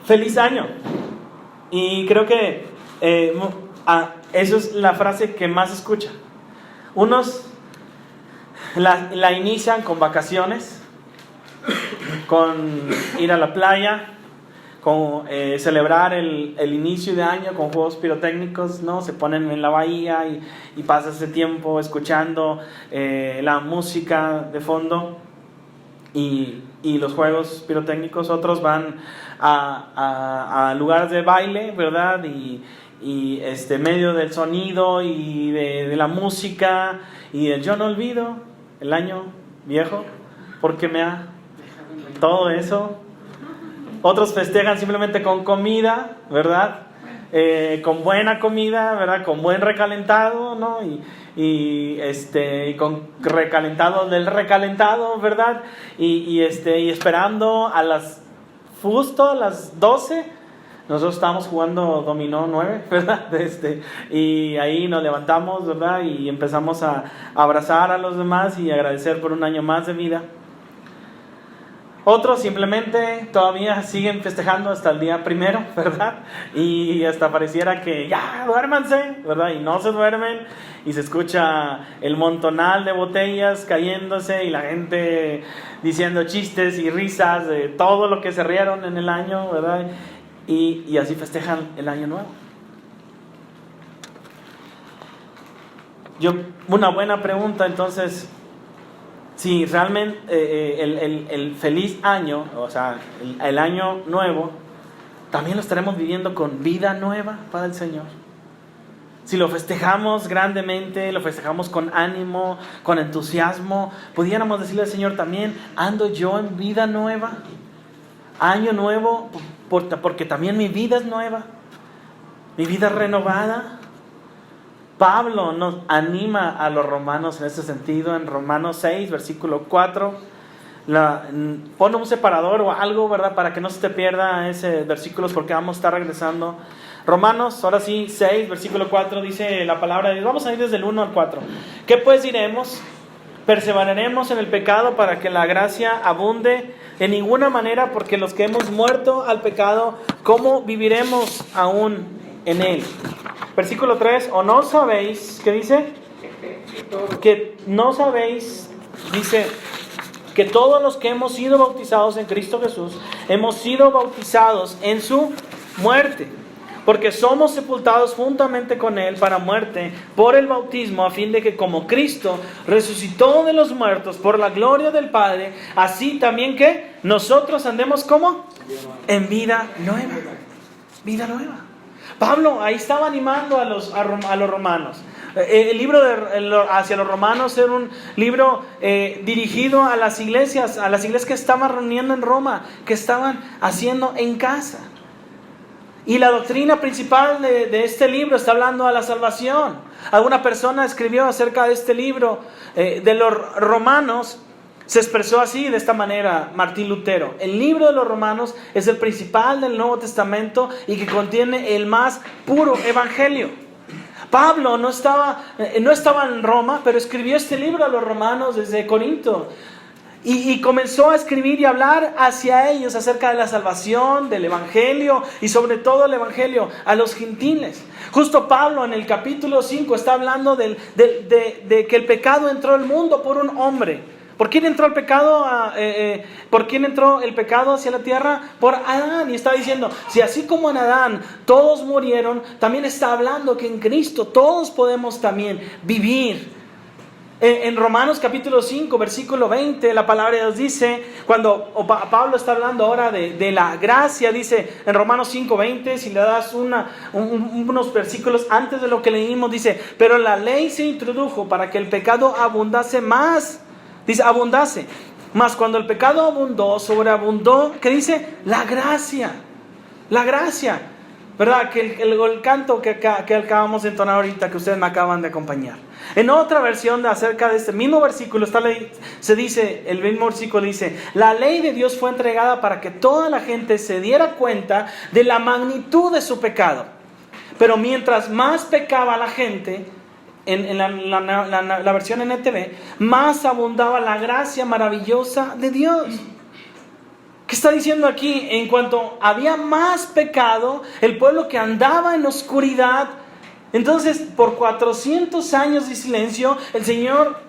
Feliz año. Y creo que eso es la frase que más se escucha. Unos la inician con vacaciones, con ir a la playa, con celebrar el inicio de año con juegos pirotécnicos, ¿no? Se ponen en la bahía y pasa ese tiempo escuchando la música de fondo y los juegos pirotécnicos. Otros van a lugares de baile, ¿verdad? Y medio del sonido y de la música y del yo no olvido el año viejo porque me ha todo eso. Otros festejan simplemente con comida, ¿verdad? Con buena comida, ¿verdad? Con buen recalentado, ¿no? Y con recalentado del recalentado, ¿verdad? Y esperando justo a las 12, nosotros estábamos jugando dominó 9, ¿verdad? Y ahí nos levantamos, ¿verdad? Y empezamos a abrazar a los demás y agradecer por un año más de vida. Otros simplemente todavía siguen festejando hasta el día 1, ¿verdad? Y hasta pareciera que ya, duérmanse, ¿verdad? Y no se duermen y se escucha el montonal de botellas cayéndose y la gente diciendo chistes y risas de todo lo que se rieron en el año, ¿verdad? Y así festejan el año nuevo. Una buena pregunta entonces. Si realmente el feliz año, o sea, el año nuevo, también lo estaremos viviendo con vida nueva para el Señor. Si lo festejamos grandemente, lo festejamos con ánimo, con entusiasmo, pudiéramos decirle al Señor también, ando yo en vida nueva, año nuevo, porque también mi vida es nueva, mi vida es renovada. Pablo nos anima a los romanos en ese sentido, en Romanos 6, versículo 4. Pone un separador o algo, ¿verdad? Para que no se te pierda ese versículo, porque vamos a estar regresando. Romanos, ahora sí, 6, versículo 4, dice la palabra de Dios. Vamos a ir desde el 1 al 4. ¿Qué pues diremos? ¿Perseveraremos en el pecado para que la gracia abunde? En ninguna manera, porque los que hemos muerto al pecado, ¿cómo viviremos aún en él? Versículo 3, ¿o no sabéis? ¿Qué dice? Que no sabéis, dice, que todos los que hemos sido bautizados en Cristo Jesús, hemos sido bautizados en su muerte, porque somos sepultados juntamente con Él para muerte por el bautismo, a fin de que como Cristo resucitó de los muertos por la gloria del Padre, así también que nosotros andemos como en vida nueva. Vida nueva. Pablo ahí estaba animando a los romanos. El libro hacia los romanos era un libro dirigido a las iglesias que estaban reuniendo en Roma, que estaban haciendo en casa. Y la doctrina principal de este libro está hablando a la salvación. Alguna persona escribió acerca de este libro de los romanos. Se expresó así, de esta manera, Martín Lutero: el libro de los Romanos es el principal del Nuevo Testamento y que contiene el más puro evangelio. Pablo no estaba en Roma, pero escribió este libro a los romanos desde Corinto. Y comenzó a escribir y hablar hacia ellos acerca de la salvación, del evangelio y sobre todo el evangelio a los gentiles. Justo Pablo en el capítulo 5 está hablando de que el pecado entró al mundo por un hombre. ¿Por quién entró el pecado? ¿Por quién entró el pecado hacia la tierra? Por Adán. Y está diciendo, si así como en Adán todos murieron, también está hablando que en Cristo todos podemos también vivir. En Romanos capítulo 5, versículo 20, la palabra de Dios dice, cuando Pablo está hablando ahora de la gracia, dice en Romanos 5, 20, si le das unos versículos antes de lo que leímos, dice, pero la ley se introdujo para que el pecado abundase más. Dice, abundase. Mas cuando el pecado abundó, sobreabundó, ¿qué dice? La gracia. La gracia. ¿Verdad? Que el canto que acabamos de entonar ahorita, que ustedes me acaban de acompañar. En otra versión acerca de este mismo versículo, el mismo versículo dice, la ley de Dios fue entregada para que toda la gente se diera cuenta de la magnitud de su pecado. Pero mientras más pecaba la gente, en la versión NTV, más abundaba la gracia maravillosa de Dios. ¿Qué está diciendo aquí? En cuanto había más pecado, el pueblo que andaba en oscuridad, entonces por 400 años de silencio, el Señor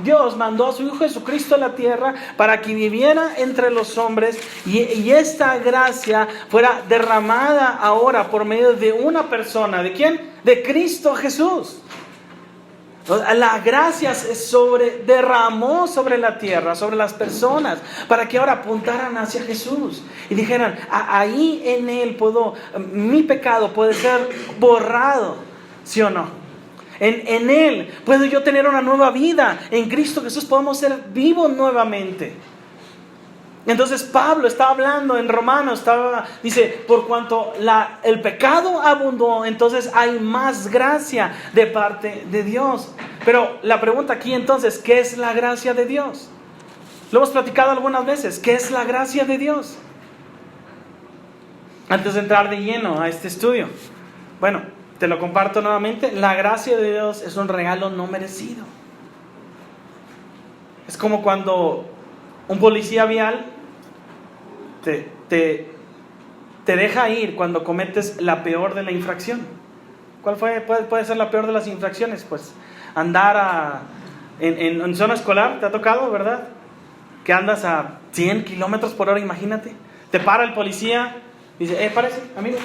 Dios mandó a su Hijo Jesucristo a la tierra para que viviera entre los hombres y esta gracia fuera derramada ahora por medio de una persona. ¿De quién? De Cristo Jesús. La gracia se derramó sobre la tierra, sobre las personas, para que ahora apuntaran hacia Jesús y dijeran, ahí en Él mi pecado puede ser borrado, ¿sí o no? En Él puedo yo tener una nueva vida, en Cristo Jesús podemos ser vivos nuevamente. Entonces Pablo está hablando en Romanos, dice, por cuanto el pecado abundó, entonces hay más gracia de parte de Dios. Pero la pregunta aquí entonces, ¿qué es la gracia de Dios? Lo hemos platicado algunas veces, ¿qué es la gracia de Dios? Antes de entrar de lleno a este estudio, bueno, te lo comparto nuevamente. La gracia de Dios es un regalo no merecido. Es como cuando un policía vial te deja ir cuando cometes la peor de la infracción. ¿Cuál puede ser la peor de las infracciones? Pues andar en zona escolar, ¿te ha tocado, verdad? Que andas a 100 kilómetros por hora, imagínate. Te para el policía, dice, párese, amigo,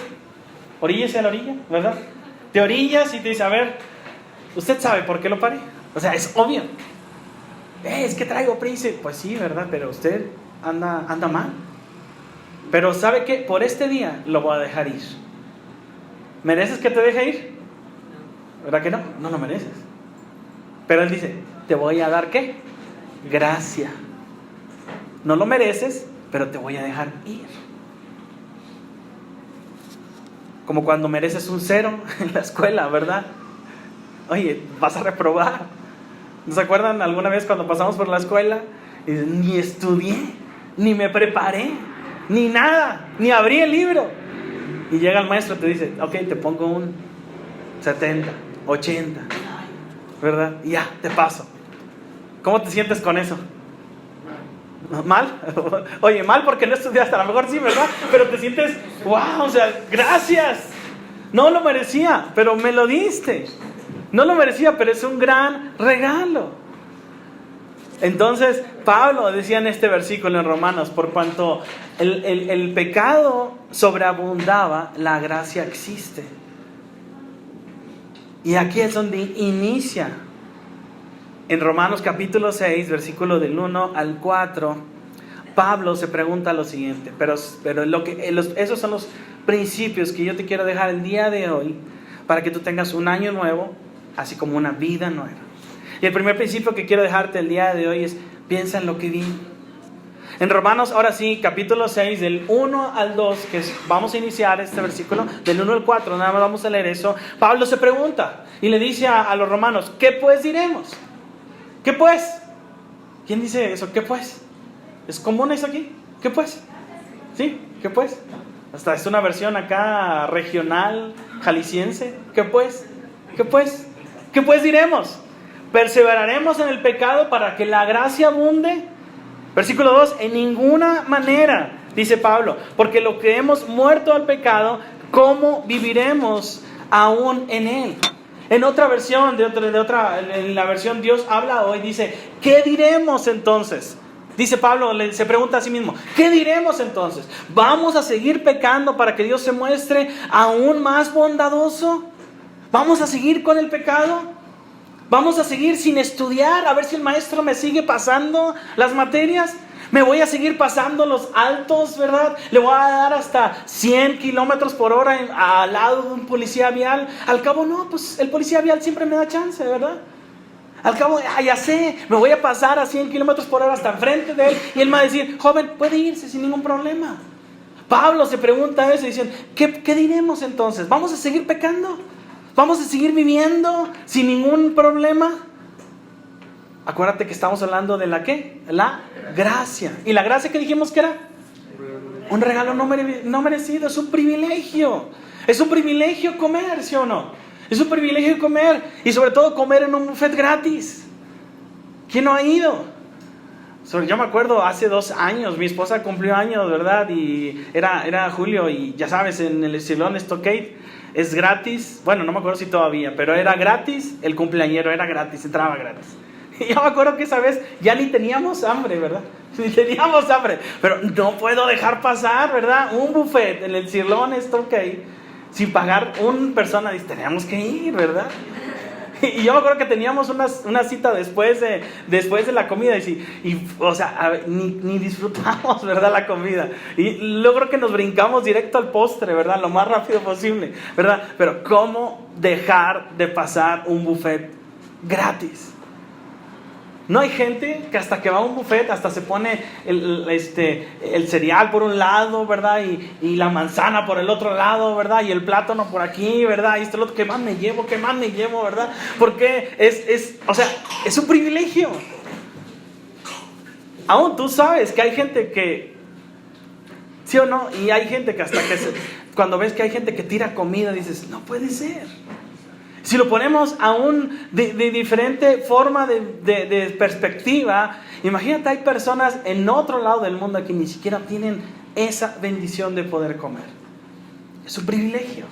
oríllese a la orilla, ¿verdad? Te orillas y te dice, a ver, ¿usted sabe por qué lo paré? O sea, es obvio. Es que traigo prisa. Pues sí, ¿verdad? Pero usted anda mal. Pero ¿sabe qué? Por este día lo voy a dejar ir. ¿Mereces que te deje ir? ¿Verdad que no? No lo mereces. Pero Él dice, te voy a dar ¿qué? Gracia. No lo mereces, pero te voy a dejar ir. Como cuando mereces un 0 en la escuela, ¿verdad? Oye, vas a reprobar. ¿No se acuerdan alguna vez cuando pasamos por la escuela? Y ni estudié, ni me preparé, ni nada, ni abrí el libro. Y llega el maestro y te dice, ok, te pongo un 70, 80, ¿verdad? Y ya, te paso. ¿Cómo te sientes con eso? ¿Mal? Oye, mal porque no estudiaste, a lo mejor sí, ¿verdad? Pero te sientes, wow, o sea, gracias. No lo merecía, pero me lo diste. No lo merecía, pero es un gran regalo. Entonces, Pablo decía en este versículo en Romanos, por cuanto el pecado sobreabundaba, la gracia existe. Y aquí es donde inicia. En Romanos capítulo 6, versículo del 1 al 4, Pablo se pregunta lo siguiente, pero esos son los principios que yo te quiero dejar el día de hoy, para que tú tengas un año nuevo, así como una vida nueva. Y el primer principio que quiero dejarte el día de hoy es, piensa en lo que vi. En Romanos, ahora sí, capítulo 6, del 1 al 2, vamos a iniciar este versículo, del 1 al 4, nada más vamos a leer eso. Pablo se pregunta y le dice a los romanos, ¿qué pues diremos? ¿Qué pues? ¿Quién dice eso? ¿Qué pues? ¿Es común eso aquí? ¿Qué pues? ¿Sí? ¿Qué pues? Hasta es una versión acá regional, jalisciense. ¿Qué pues? ¿Qué pues? ¿Qué pues diremos? ¿Perseveraremos en el pecado para que la gracia abunde? Versículo 2, en ninguna manera, dice Pablo, porque lo que hemos muerto al pecado, ¿cómo viviremos aún en él? En otra versión, en la versión Dios habla hoy, dice, ¿qué diremos entonces? Dice Pablo, se pregunta a sí mismo, ¿qué diremos entonces? ¿Vamos a seguir pecando para que Dios se muestre aún más bondadoso? ¿Vamos a seguir con el pecado? ¿Vamos a seguir sin estudiar a ver si el maestro me sigue pasando las materias? ¿Me voy a seguir pasando los altos, verdad? ¿Le voy a dar hasta 100 kilómetros por hora al lado de un policía vial? Al cabo no, pues el policía vial siempre me da chance, ¿verdad? Al cabo, ya sé, me voy a pasar a 100 kilómetros por hora hasta enfrente de él y él me va a decir, joven, puede irse sin ningún problema. Pablo se pregunta eso y dice, ¿qué diremos entonces? ¿Vamos a seguir pecando? ¿Vamos a seguir viviendo sin ningún problema? Acuérdate que estamos hablando de la ¿qué? La gracia. ¿Y la gracia que dijimos que era? Un regalo no merecido, es un privilegio. Es un privilegio comer, ¿sí o no? Es un privilegio comer, y sobre todo comer en un buffet gratis. ¿Quién no ha ido? Yo me acuerdo hace 2 años, mi esposa cumplió años, ¿verdad? Y era julio y ya sabes, en el Estilón Stockade es gratis. Bueno, no me acuerdo si todavía, pero era gratis, el cumpleañero era gratis, entraba gratis. Y yo me acuerdo que esa vez ya ni teníamos hambre, ¿verdad? Ni teníamos hambre, pero no puedo dejar pasar, ¿verdad? Un buffet en el Estilón Stockade sin pagar una persona, dice, teníamos que ir, ¿verdad? Y yo me acuerdo que teníamos una cita después de la comida o sea, ni disfrutamos, ¿verdad? La comida. Y luego creo que nos brincamos directo al postre, ¿verdad? Lo más rápido posible, ¿verdad? Pero ¿cómo dejar de pasar un buffet gratis? No hay gente que hasta que va a un buffet hasta se pone el cereal por un lado, ¿verdad? Y la manzana por el otro lado, ¿verdad? Y el plátano por aquí, ¿verdad? Y lo otro, ¿qué más me llevo? ¿Verdad? Porque es un privilegio. Aún tú sabes que hay gente que, ¿sí o no? Y hay gente que cuando ves que hay gente que tira comida, dices, no puede ser. Si lo ponemos aún de diferente forma de perspectiva, imagínate, hay personas en otro lado del mundo que ni siquiera tienen esa bendición de poder comer. Es un privilegio.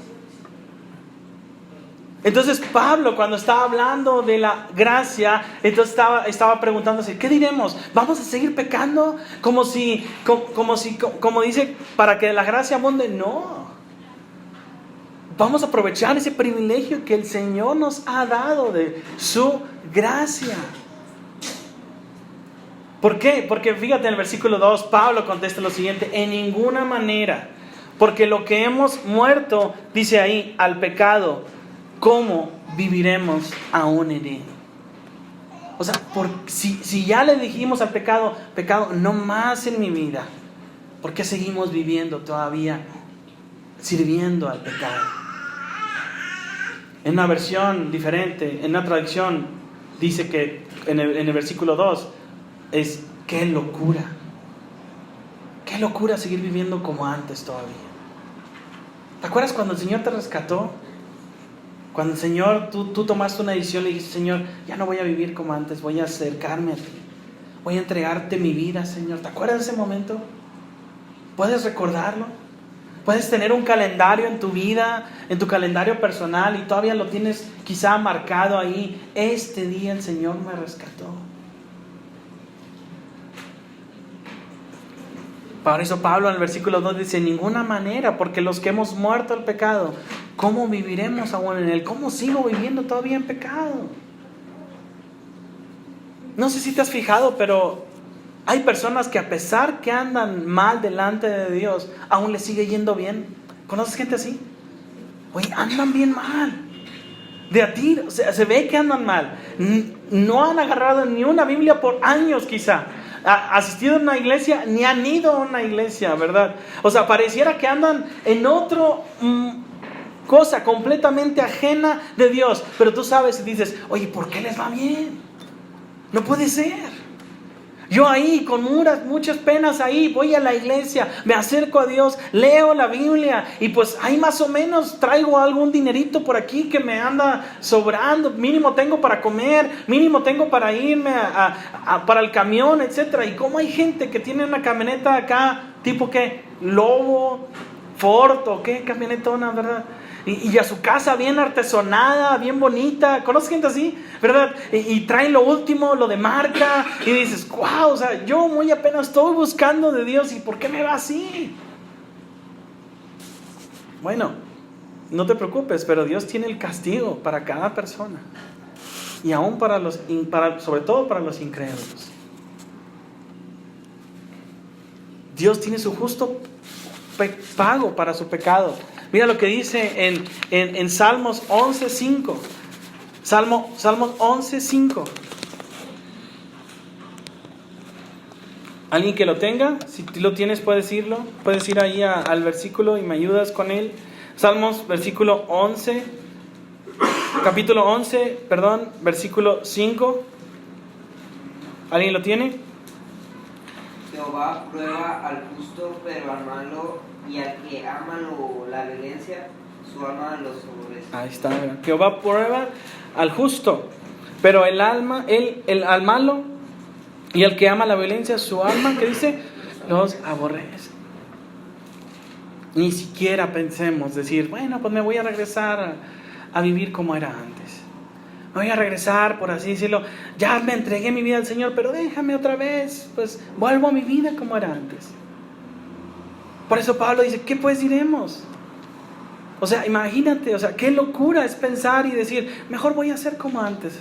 Entonces Pablo, cuando estaba hablando de la gracia, entonces estaba preguntándose, ¿qué diremos? ¿Vamos a seguir pecando? Como dice, para que la gracia abunde. No. Vamos a aprovechar ese privilegio que el Señor nos ha dado de su gracia. ¿Por qué? Porque fíjate en el versículo 2, Pablo contesta lo siguiente: en ninguna manera, porque lo que hemos muerto, dice ahí, al pecado, ¿cómo viviremos aún en él? O sea, si ya le dijimos al pecado, no más en mi vida, ¿por qué seguimos viviendo todavía sirviendo al pecado? En una versión diferente, en una traducción, dice que en el versículo 2 es qué locura. Qué locura seguir viviendo como antes todavía. ¿Te acuerdas cuando el Señor te rescató? Cuando el Señor, tú tomaste una decisión y le dijiste, Señor, ya no voy a vivir como antes, voy a acercarme a ti. Voy a entregarte mi vida, Señor. ¿Te acuerdas de ese momento? ¿Puedes recordarlo? Puedes tener un calendario en tu vida, en tu calendario personal, y todavía lo tienes quizá marcado ahí. Este día el Señor me rescató. Por eso Pablo en el versículo 2 dice, en ninguna manera, porque los que hemos muerto al pecado, ¿cómo viviremos aún en él? ¿Cómo sigo viviendo todavía en pecado? No sé si te has fijado, pero hay personas que a pesar que andan mal delante de Dios, aún les sigue yendo bien. ¿Conoces gente así? Oye, andan bien mal. De a ti, o sea, se ve que andan mal. No han agarrado ni una Biblia por años quizá. Asistido a una iglesia, ni han ido a una iglesia, ¿verdad? O sea, pareciera que andan en otro cosa completamente ajena de Dios. Pero tú sabes y dices, oye, ¿por qué les va bien? No puede ser. Yo ahí, con muchas penas ahí, voy a la iglesia, me acerco a Dios, leo la Biblia y pues ahí más o menos traigo algún dinerito por aquí que me anda sobrando. Mínimo tengo para comer, mínimo tengo para irme para el camión, etc. Y como hay gente que tiene una camioneta acá, tipo ¿qué? Lobo, Ford o qué camionetona, ¿verdad? Y a su casa bien artesonada, bien bonita. ¿Conoces gente así? ¿Verdad? Y traen lo último, lo de marca. Y dices, wow, o sea, yo muy apenas estoy buscando de Dios. ¿Y por qué me va así? Bueno, no te preocupes, pero Dios tiene el castigo para cada persona. Y aún sobre todo para los incrédulos. Dios tiene su justo pago para su pecado. Mira lo que dice en Salmos 11:5. Salmos 11:5. ¿Alguien que lo tenga? Si tú lo tienes, puedes irlo. Puedes ir ahí al versículo y me ayudas con él. Salmos, versículo 11. Capítulo 11, versículo 5. ¿Alguien lo tiene? Jehová prueba al justo, pero al malo y al que ama la violencia, su alma lo favorece. Ahí está. Jehová prueba al justo, pero al malo Y el que ama la violencia, su alma, ¿qué dice? Los aborrece. Ni siquiera pensemos decir, bueno, pues me voy a regresar a vivir como era antes. Me voy a regresar, por así decirlo. Ya me entregué mi vida al Señor, pero déjame otra vez, pues vuelvo a mi vida como era antes. Por eso Pablo dice, ¿qué pues diremos? O sea, imagínate, o sea, qué locura es pensar y decir, mejor voy a ser como antes.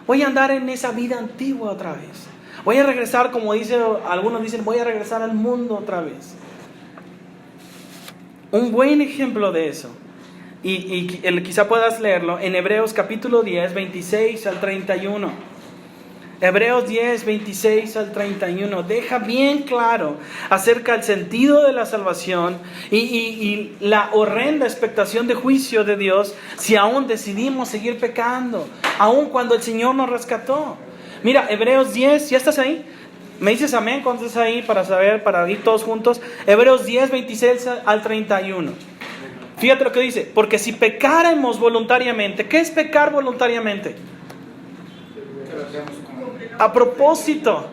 Voy a andar en esa vida antigua otra vez. Voy a regresar, como algunos dicen, voy a regresar al mundo otra vez. Un buen ejemplo de eso, y quizá puedas leerlo, en Hebreos capítulo 10, 26 al 31. Hebreos 10, 26 al 31, deja bien claro acerca del sentido de la salvación y la horrenda expectación de juicio de Dios si aún decidimos seguir pecando, aún cuando el Señor nos rescató. Mira, Hebreos 10, ¿ya estás ahí? ¿Me dices amén cuando estás ahí para saber, para ir todos juntos? Hebreos 10, 26 al 31. Fíjate lo que dice, porque si pecáramos voluntariamente, ¿qué es pecar voluntariamente? A propósito,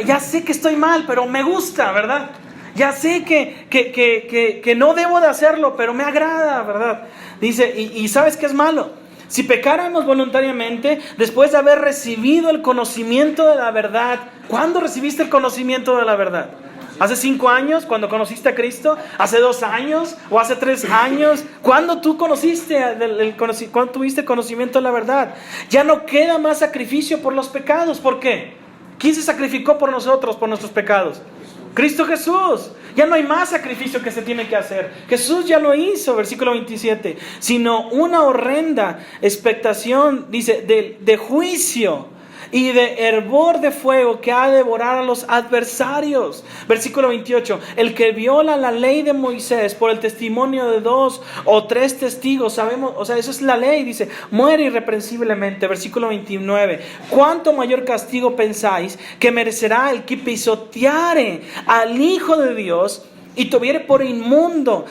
ya sé que estoy mal, pero me gusta, ¿verdad? Ya sé que no debo de hacerlo, pero me agrada, ¿verdad? Dice, y ¿sabes qué es malo? Si pecáramos voluntariamente, después de haber recibido el conocimiento de la verdad. ¿Cuándo recibiste el conocimiento de la verdad? ¿Hace 5 años cuando conociste a Cristo? ¿Hace 2 años? ¿O hace 3 años? ¿Cuándo tú cuándo tuviste conocimiento de la verdad? Ya no queda más sacrificio por los pecados. ¿Por qué? ¿Quién se sacrificó por nosotros, por nuestros pecados? Cristo Jesús. Ya no hay más sacrificio que se tiene que hacer. Jesús ya lo hizo, versículo 27. Sino una horrenda expectación, dice, de juicio y de hervor de fuego que ha de devorar a los adversarios. Versículo 28. El que viola la ley de Moisés por el testimonio de 2 o 3 testigos, sabemos, o sea, eso es la ley, dice, muere irreprensiblemente. Versículo 29. ¿Cuánto mayor castigo pensáis que merecerá el que pisoteare al Hijo de Dios y tuviere por inmunda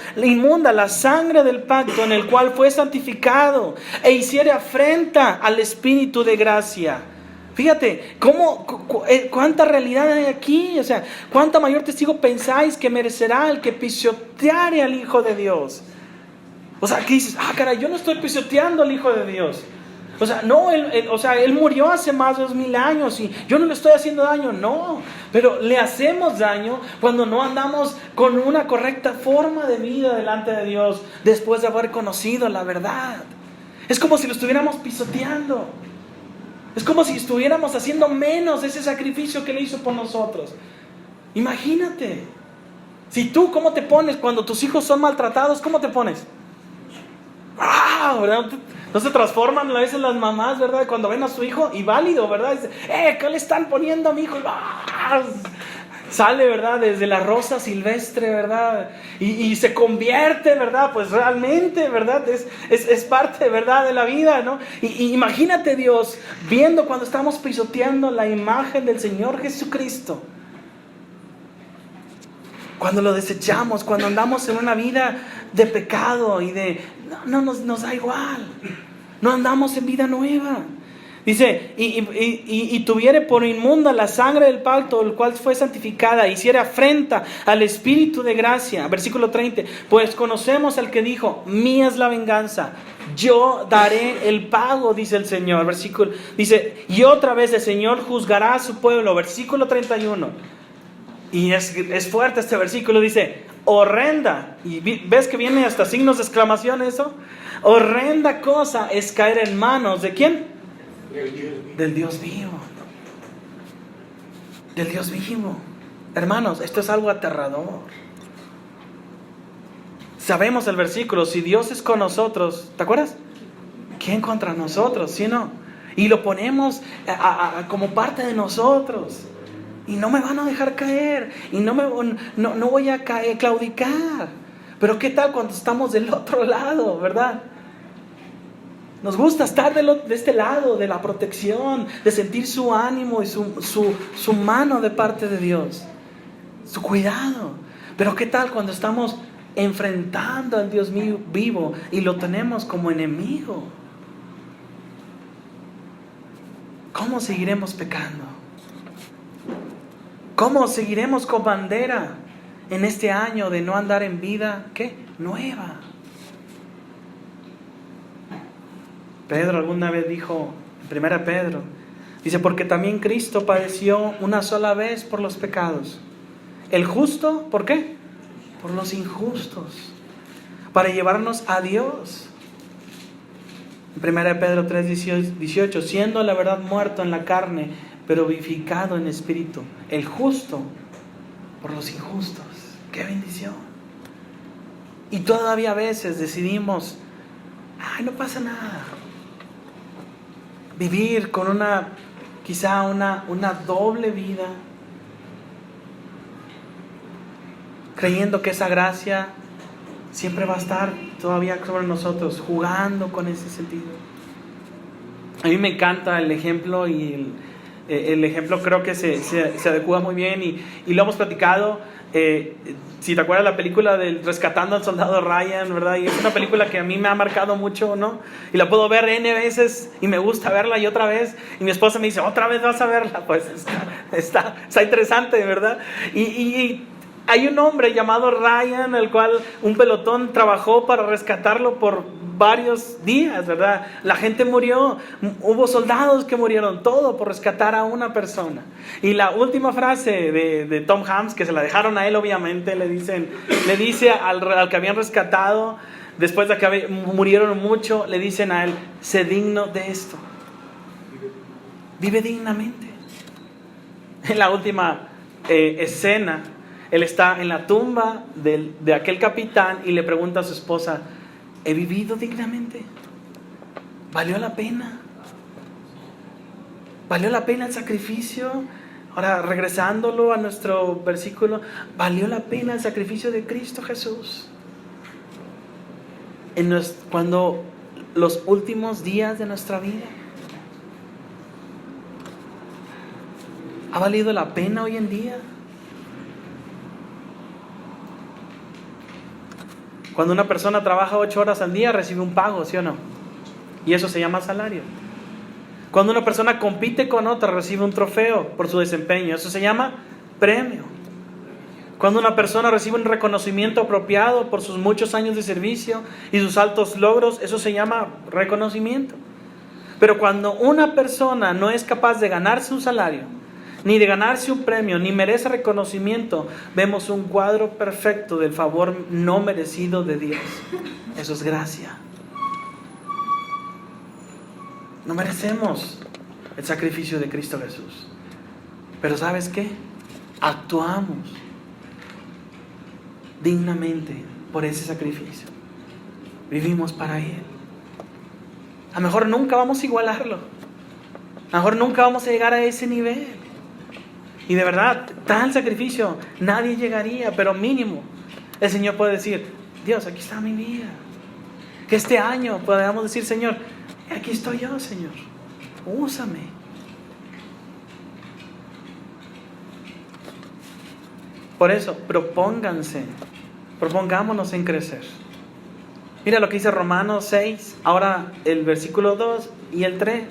la sangre del pacto en el cual fue santificado e hiciere afrenta al Espíritu de gracia? Fíjate, cuánta realidad hay aquí. O sea, cuánta mayor testigo pensáis que merecerá el que pisoteare al Hijo de Dios. O sea, ¿qué dices? Caray, yo no estoy pisoteando al Hijo de Dios. O sea, no, Él murió hace más de 2000 años y yo no le estoy haciendo daño, no. Pero le hacemos daño cuando no andamos con una correcta forma de vida delante de Dios después de haber conocido la verdad. Es como si lo estuviéramos pisoteando. Es como si estuviéramos haciendo menos de ese sacrificio que Él hizo por nosotros. Imagínate. Si tú, ¿cómo te pones cuando tus hijos son maltratados? ¿Cómo te pones? ¡Ah! ¿Verdad? No se transforman a veces las mamás, ¿verdad? Cuando ven a su hijo, y válido, ¿verdad? Dice, ¿qué le están poniendo a mi hijo? ¡Ah! Sale, ¿verdad? Desde la rosa silvestre, ¿verdad? Y se convierte, ¿verdad? Pues realmente, ¿verdad? Es parte, ¿verdad? De la vida, ¿no? Y imagínate Dios viendo cuando estamos pisoteando la imagen del Señor Jesucristo. Cuando lo desechamos, cuando andamos en una vida de pecado y nos da igual. No andamos en vida nueva. Dice, y tuviere por inmunda la sangre del pacto, el cual fue santificada, hiciera afrenta al Espíritu de gracia. Versículo 30, pues conocemos al que dijo, mía es la venganza, yo daré el pago, dice el Señor. Versículo, dice, y otra vez el Señor juzgará a su pueblo. Versículo 31, y es fuerte este versículo, dice, horrenda, y ves que viene hasta signos de exclamación eso, horrenda cosa es caer en manos, ¿de quién? Del Dios vivo. Del Dios vivo. Hermanos, esto es algo aterrador. Sabemos el versículo, si Dios es con nosotros, ¿te acuerdas? ¿Quién contra nosotros? ¿Sí o no? Y lo ponemos como parte de nosotros. Y no me van a dejar caer. Y no voy a claudicar. Pero ¿qué tal cuando estamos del otro lado, verdad? Nos gusta estar de este lado, de la protección, de sentir su ánimo y su mano de parte de Dios, su cuidado. Pero ¿qué tal cuando estamos enfrentando al Dios vivo y lo tenemos como enemigo? ¿Cómo seguiremos pecando? ¿Cómo seguiremos con bandera en este año de no andar en vida? ¿Qué? Nueva. Pedro alguna vez dijo, en 1 Pedro, dice, porque también Cristo padeció una sola vez por los pecados. El justo, ¿por qué? Por los injustos, para llevarnos a Dios. En 1 Pedro 3:18, siendo la verdad muerto en la carne, pero vivificado en espíritu. El justo por los injustos. ¡Qué bendición! Y todavía a veces decidimos, no pasa nada. Vivir con quizá una doble vida, creyendo que esa gracia siempre va a estar todavía sobre nosotros, jugando con ese sentido. A mí me encanta el ejemplo y el ejemplo creo que se adecua muy bien y lo hemos platicado. Si te acuerdas la película del Rescatando al Soldado Ryan, ¿verdad? Y es una película que a mí me ha marcado mucho, ¿no? Y la puedo ver N veces y me gusta verla y otra vez. Y mi esposa me dice, ¿otra vez vas a verla? Pues está interesante, ¿verdad? Y hay un hombre llamado Ryan, el cual un pelotón trabajó para rescatarlo por varios días, ¿verdad? La gente murió, hubo soldados que murieron, todo por rescatar a una persona. Y la última frase de Tom Hanks, que se la dejaron a él obviamente, le dice al que habían rescatado, después de que murieron mucho, le dicen a él, sé digno de esto. Vive dignamente. En la última escena, él está en la tumba de aquel capitán y le pregunta a su esposa, ¿he vivido dignamente? ¿Valió la pena? ¿Valió la pena el sacrificio? Ahora, regresándolo a nuestro versículo, ¿valió la pena el sacrificio de Cristo Jesús? Cuando los últimos días de nuestra vida, ¿ha valido la pena hoy en día? Cuando una persona trabaja 8 horas al día, recibe un pago, ¿sí o no? Y eso se llama salario. Cuando una persona compite con otra, recibe un trofeo por su desempeño. Eso se llama premio. Cuando una persona recibe un reconocimiento apropiado por sus muchos años de servicio y sus altos logros, eso se llama reconocimiento. Pero cuando una persona no es capaz de ganarse un salario, ni de ganarse un premio, ni merece reconocimiento, vemos un cuadro perfecto del favor no merecido de Dios. Eso es gracia. No merecemos el sacrificio de Cristo Jesús. Pero ¿sabes qué? Actuamos dignamente por ese sacrificio. Vivimos para Él. A lo mejor nunca vamos a igualarlo. A lo mejor nunca vamos a llegar a ese nivel. Y de verdad, tal sacrificio nadie llegaría, pero mínimo el Señor puede decir, Dios, aquí está mi vida. Que este año podamos decir, Señor, aquí estoy yo, Señor, úsame. Por eso, propongámonos en crecer. Mira lo que dice Romanos 6, ahora el versículo 2 y el 3.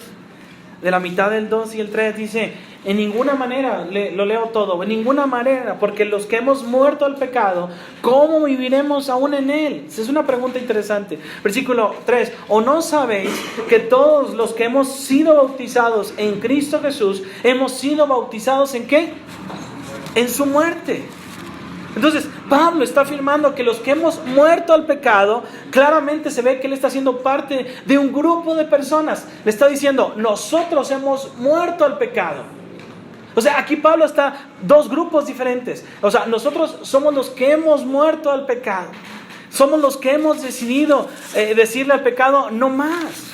De la mitad del 2 y el 3 dice, en ninguna manera, lo leo todo, en ninguna manera, porque los que hemos muerto al pecado, ¿cómo viviremos aún en él? Esa es una pregunta interesante. Versículo 3, ¿o no sabéis que todos los que hemos sido bautizados en Cristo Jesús, hemos sido bautizados en qué? En su muerte. Entonces, Pablo está afirmando que los que hemos muerto al pecado, claramente se ve que él está siendo parte de un grupo de personas. Le está diciendo, nosotros hemos muerto al pecado. O sea, aquí Pablo está dos grupos diferentes. O sea, nosotros somos los que hemos muerto al pecado. Somos los que hemos decidido decirle al pecado, no más.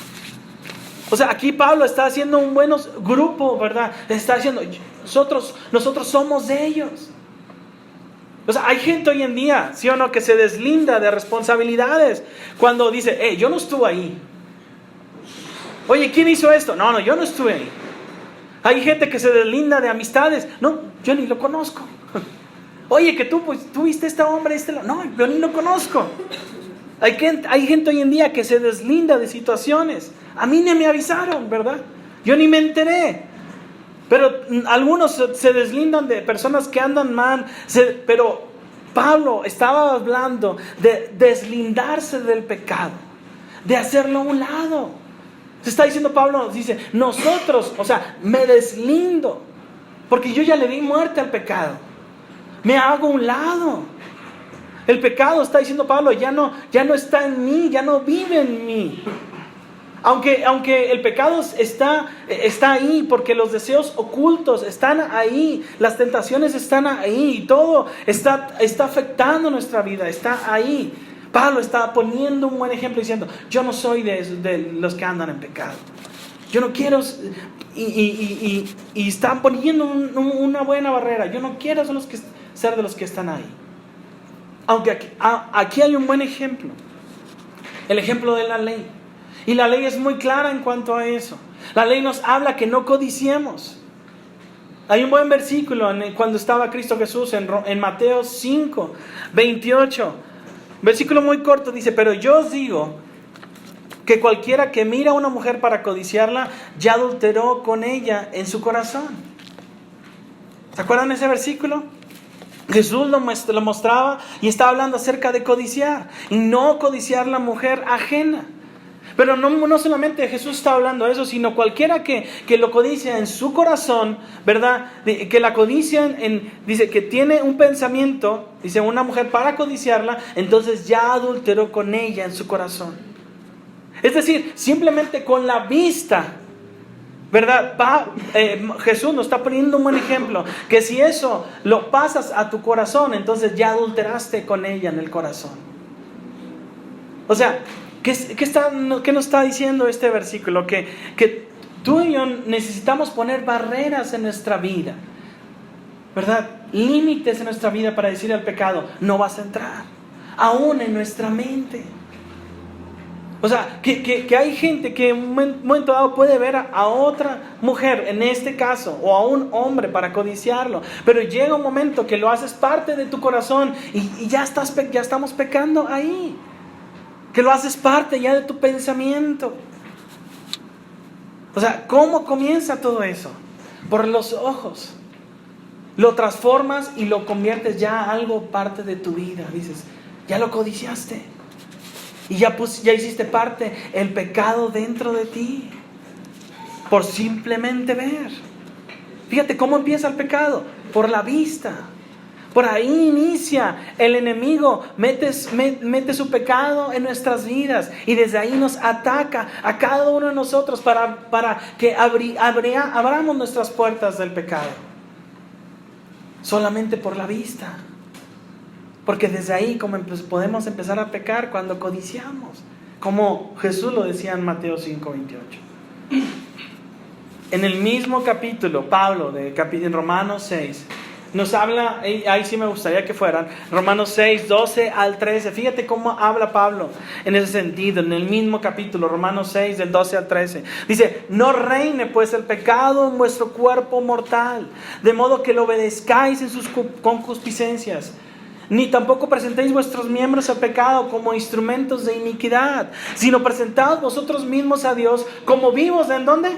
O sea, aquí Pablo está haciendo un buen grupo, ¿verdad? Está diciendo, nosotros somos de ellos. O sea, hay gente hoy en día, ¿sí o no?, que se deslinda de responsabilidades cuando dice, yo no estuve ahí. Oye, ¿quién hizo esto? No, yo no estuve ahí. Hay gente que se deslinda de amistades. No, yo ni lo conozco. Oye, que tú viste a este hombre, no, yo ni lo conozco. Hay gente hoy en día que se deslinda de situaciones. A mí ni me avisaron, ¿verdad? Yo ni me enteré. Pero algunos se deslindan de personas que andan mal. Pero Pablo estaba hablando de deslindarse del pecado, de hacerlo a un lado. Se está diciendo Pablo, dice, nosotros, o sea, me deslindo, porque yo ya le di muerte al pecado. Me hago a un lado. El pecado, está diciendo Pablo, ya no está en mí, ya no vive en mí. Aunque el pecado está ahí, porque los deseos ocultos están ahí, las tentaciones están ahí, y todo está afectando nuestra vida, está ahí. Pablo está poniendo un buen ejemplo diciendo, yo no soy de los que andan en pecado. Yo no quiero, y están poniendo una buena barrera. Yo no quiero ser de los que están ahí. Aunque aquí hay un buen ejemplo, el ejemplo de la ley. Y la ley es muy clara en cuanto a eso. La ley nos habla que no codiciemos. Hay un buen versículo cuando estaba Cristo Jesús en Mateo 5, 28. Versículo muy corto, dice, pero yo os digo que cualquiera que mira a una mujer para codiciarla, ya adulteró con ella en su corazón. ¿Se acuerdan de ese versículo? Jesús lo mostraba y estaba hablando acerca de codiciar. Y no codiciar la mujer ajena. Pero no solamente Jesús está hablando de eso, sino cualquiera que lo codicia en su corazón, ¿verdad? Que la codicia, dice que tiene un pensamiento, dice una mujer para codiciarla, entonces ya adulteró con ella en su corazón. Es decir, simplemente con la vista, ¿verdad? Jesús nos está poniendo un buen ejemplo, que si eso lo pasas a tu corazón, entonces ya adulteraste con ella en el corazón. O sea, ¿qué nos está diciendo este versículo? Que tú y yo necesitamos poner barreras en nuestra vida, ¿verdad? Límites en nuestra vida para decir al pecado, no vas a entrar, aún en nuestra mente. O sea, que hay gente que en un momento dado puede ver a otra mujer, en este caso, o a un hombre para codiciarlo, pero llega un momento que lo haces parte de tu corazón y ya estamos pecando ahí. Que lo haces parte ya de tu pensamiento. O sea, ¿cómo comienza todo eso? Por los ojos. Lo transformas y lo conviertes ya algo parte de tu vida. Dices, ya lo codiciaste. Y ya hiciste parte el pecado dentro de ti. Por simplemente ver. Fíjate cómo empieza el pecado. Por la vista. Por ahí inicia el enemigo, mete su pecado en nuestras vidas y desde ahí nos ataca a cada uno de nosotros para que abramos nuestras puertas del pecado. Solamente por la vista. Porque desde ahí podemos empezar a pecar cuando codiciamos. Como Jesús lo decía en Mateo 5:28. En el mismo capítulo, Pablo, en Romanos 6, nos habla, ahí sí me gustaría que fueran, Romanos 6, 12 al 13. Fíjate cómo habla Pablo en ese sentido, en el mismo capítulo, Romanos 6, del 12 al 13. Dice, no reine pues el pecado en vuestro cuerpo mortal, de modo que lo obedezcáis en sus concupiscencias. Ni tampoco presentéis vuestros miembros al pecado como instrumentos de iniquidad, sino presentaos vosotros mismos a Dios como vivos, ¿en dónde?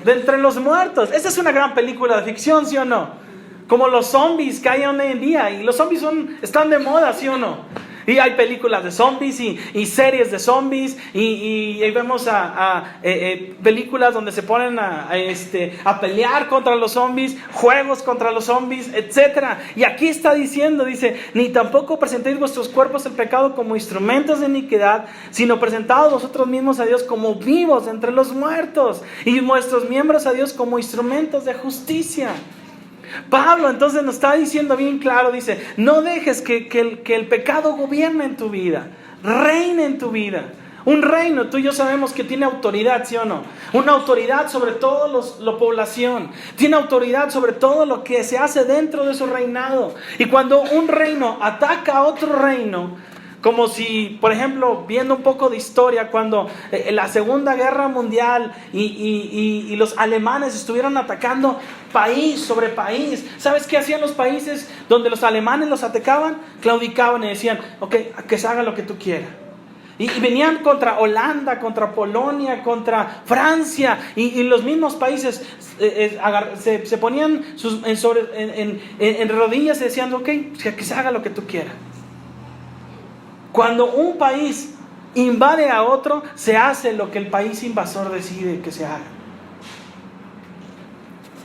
De entre los muertos. Esa es una gran película de ficción, ¿sí o no? Como los zombies que hay hoy en día. Y los zombies están de moda, ¿sí o no? Y hay películas de zombies y series de zombies. Y vemos películas donde se ponen a pelear contra los zombies, juegos contra los zombies, etc. Y aquí está diciendo, dice, ni tampoco presentéis vuestros cuerpos al pecado como instrumentos de iniquidad, sino presentaos vosotros mismos a Dios como vivos entre los muertos, y vuestros miembros a Dios como instrumentos de justicia. Pablo entonces nos está diciendo bien claro, dice, no dejes que el pecado gobierne en tu vida, reine en tu vida. Un reino, tú y yo sabemos que tiene autoridad, ¿sí o no? Una autoridad sobre toda la población. Tiene autoridad sobre todo lo que se hace dentro de su reinado. Y cuando un reino ataca a otro reino, como si, por ejemplo, viendo un poco de historia, cuando la Segunda Guerra Mundial y los alemanes estuvieron atacando país sobre país. ¿Sabes qué hacían los países donde los alemanes los atacaban? Claudicaban y decían, ok, que se haga lo que tú quieras. Y venían contra Holanda, contra Polonia, contra Francia. Y los mismos países se ponían en rodillas y decían, ok, que se haga lo que tú quieras. Cuando un país invade a otro, se hace lo que el país invasor decide que se haga.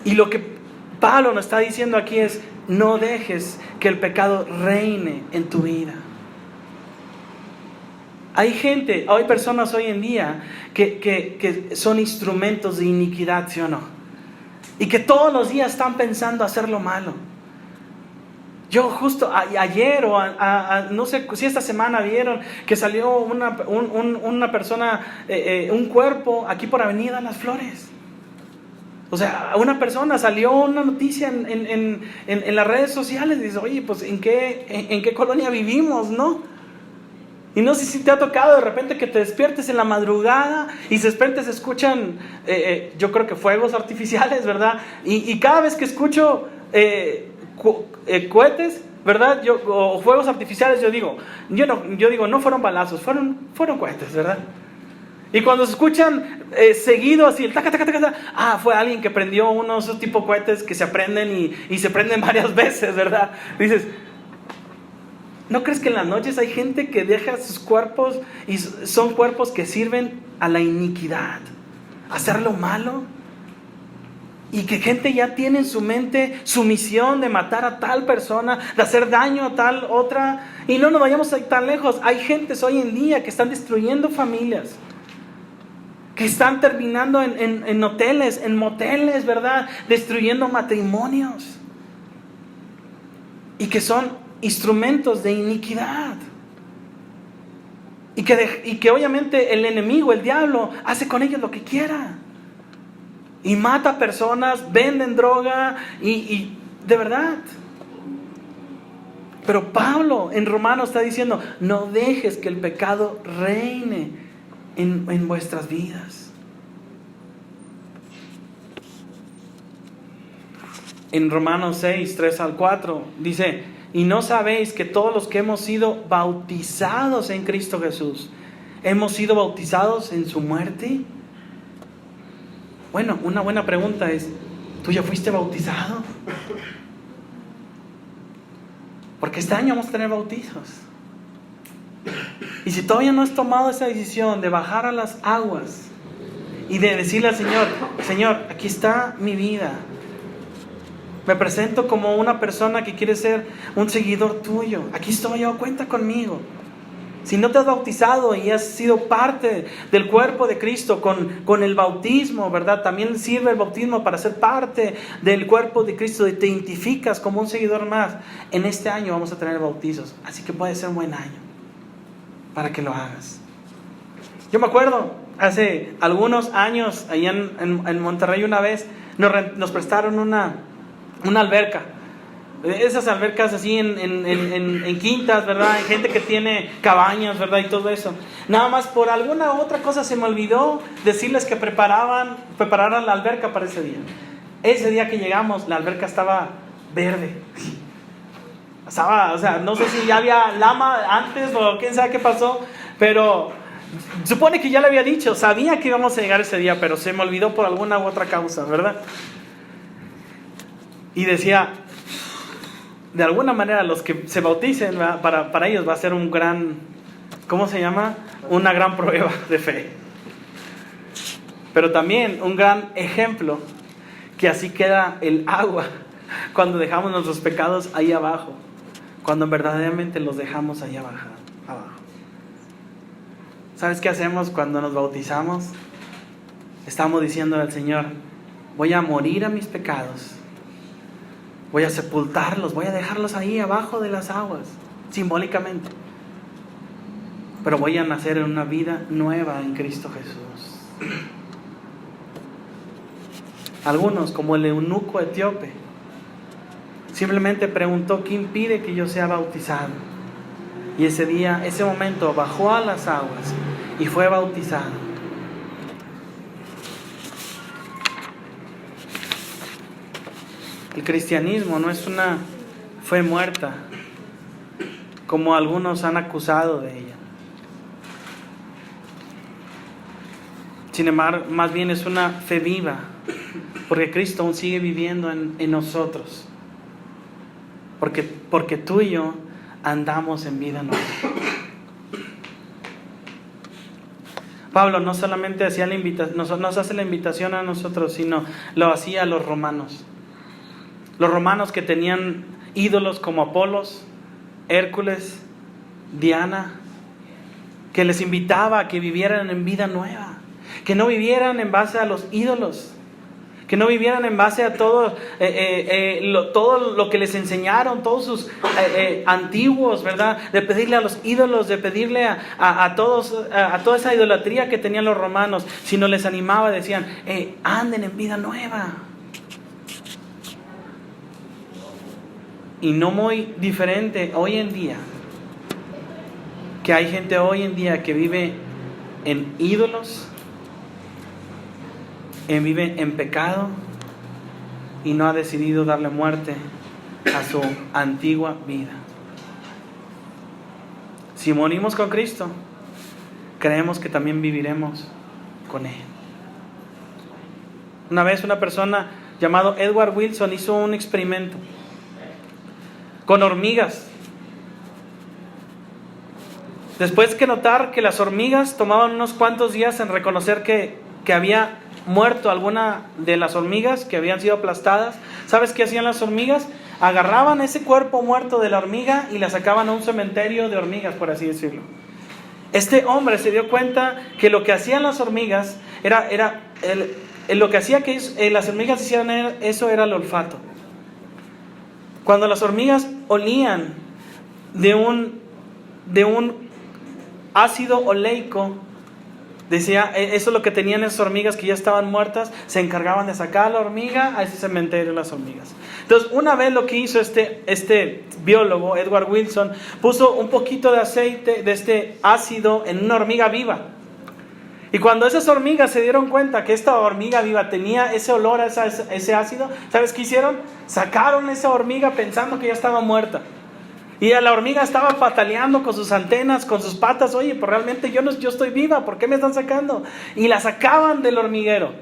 Y lo que Pablo nos está diciendo aquí es, no dejes que el pecado reine en tu vida. Hay personas hoy en día que son instrumentos de iniquidad, ¿sí o no? Y que todos los días están pensando hacer lo malo. Yo justo ayer no sé si esta semana vieron que salió una persona, un cuerpo aquí por Avenida Las Flores. O sea, una persona salió una noticia en las redes sociales y dice, oye, pues ¿en qué colonia vivimos, no? Y no sé si te ha tocado de repente que te despiertes en la madrugada y se escuchan, yo creo que fuegos artificiales, ¿verdad? Y cada vez que escucho cohetes, ¿verdad? O fuegos artificiales, yo digo, no fueron balazos, fueron cohetes, ¿verdad? Y cuando se escuchan seguido así, el taca, taca, taca, taca, fue alguien que prendió uno de esos tipo cohetes que se prenden y se prenden varias veces, ¿verdad? Dices, ¿no crees que en las noches hay gente que deja sus cuerpos y son cuerpos que sirven a la iniquidad, a hacer lo malo? Y que gente ya tiene en su mente su misión de matar a tal persona, de hacer daño a tal otra. Y no nos vayamos a ir tan lejos. Hay gentes hoy en día que están destruyendo familias, que están terminando en hoteles, en moteles, ¿verdad? Destruyendo matrimonios. Y que son instrumentos de iniquidad. Y que obviamente el enemigo, el diablo, hace con ellos lo que quiera. Y mata personas, venden droga y de verdad. Pero Pablo en Romanos está diciendo, no dejes que el pecado reine en vuestras vidas. En Romanos 6, 3 al 4 dice, y no sabéis que todos los que hemos sido bautizados en Cristo Jesús, hemos sido bautizados en su muerte. Bueno, una buena pregunta es, ¿tú ya fuiste bautizado? Porque este año vamos a tener bautizos. Y si todavía no has tomado esa decisión de bajar a las aguas y de decirle al Señor, Señor, aquí está mi vida. Me presento como una persona que quiere ser un seguidor tuyo. Aquí estoy yo, cuenta conmigo. Si no te has bautizado y has sido parte del cuerpo de Cristo con el bautismo, ¿verdad? También sirve el bautismo para ser parte del cuerpo de Cristo y te identificas como un seguidor más. En este año vamos a tener bautizos, así que puede ser un buen año para que lo hagas. Yo me acuerdo, hace algunos años, allá en Monterrey una vez, nos prestaron una alberca. Esas albercas así en quintas, ¿verdad? Hay gente que tiene cabañas, ¿verdad? Y todo eso. Nada más por alguna otra cosa se me olvidó decirles que prepararan la alberca para ese día. Ese día que llegamos, la alberca estaba verde. O sea, no sé si ya había lama antes o quién sabe qué pasó, pero supone que ya le había dicho, sabía que íbamos a llegar ese día, pero se me olvidó por alguna u otra causa, ¿verdad? Y decía, de alguna manera los que se bauticen, para ellos va a ser un gran, ¿cómo se llama? Una gran prueba de fe. Pero también un gran ejemplo que así queda el agua cuando dejamos nuestros pecados ahí abajo, cuando verdaderamente los dejamos ahí abajo. ¿Sabes qué hacemos cuando nos bautizamos? Estamos diciendo al Señor, voy a morir a mis pecados. Voy a sepultarlos, voy a dejarlos ahí abajo de las aguas, simbólicamente. Pero voy a nacer en una vida nueva en Cristo Jesús. Algunos, como el eunuco etíope, simplemente preguntó, ¿qué impide que yo sea bautizado? Y ese momento bajó a las aguas y fue bautizado. El cristianismo no es una fe muerta, como algunos han acusado de ella. Sin embargo, más bien es una fe viva, porque Cristo aún sigue viviendo en nosotros. Porque tú y yo andamos en vida nueva. Pablo no solamente hacía nos hace la invitación a nosotros, sino lo hacía a los romanos. Los romanos que tenían ídolos como Apolos, Hércules, Diana, que les invitaba a que vivieran en vida nueva, que no vivieran en base a los ídolos, que no vivieran en base a todo lo que les enseñaron, todos sus antiguos, ¿verdad? De pedirle a los ídolos, de pedirle a toda esa idolatría que tenían los romanos, sino les animaba, decían, anden en vida nueva. Y no muy diferente hoy en día, que hay gente hoy en día que vive en ídolos, vive en pecado y no ha decidido darle muerte a su antigua vida. Si morimos con Cristo, creemos que también viviremos con Él. Una vez una persona llamado Edward Wilson hizo un experimento con hormigas. Después que notar que las hormigas tomaban unos cuantos días en reconocer que había muerto alguna de las hormigas que habían sido aplastadas, ¿sabes qué hacían las hormigas? Agarraban ese cuerpo muerto de la hormiga y la sacaban a un cementerio de hormigas, por así decirlo. Este hombre se dio cuenta que lo que hacían las hormigas lo que hacía que las hormigas hicieran eso era el olfato. Cuando las hormigas olían de un ácido oleico, decía, eso es lo que tenían esas hormigas que ya estaban muertas, se encargaban de sacar a la hormiga a ese cementerio de las hormigas. Entonces, una vez lo que hizo este biólogo, Edward Wilson, puso un poquito de aceite de este ácido en una hormiga viva. Y cuando esas hormigas se dieron cuenta que esta hormiga viva tenía ese olor a ese ácido, ¿sabes qué hicieron? Sacaron esa hormiga pensando que ya estaba muerta. Y la hormiga estaba pataleando con sus antenas, con sus patas. Oye, pues realmente yo estoy viva, ¿por qué me están sacando? Y la sacaban del hormiguero.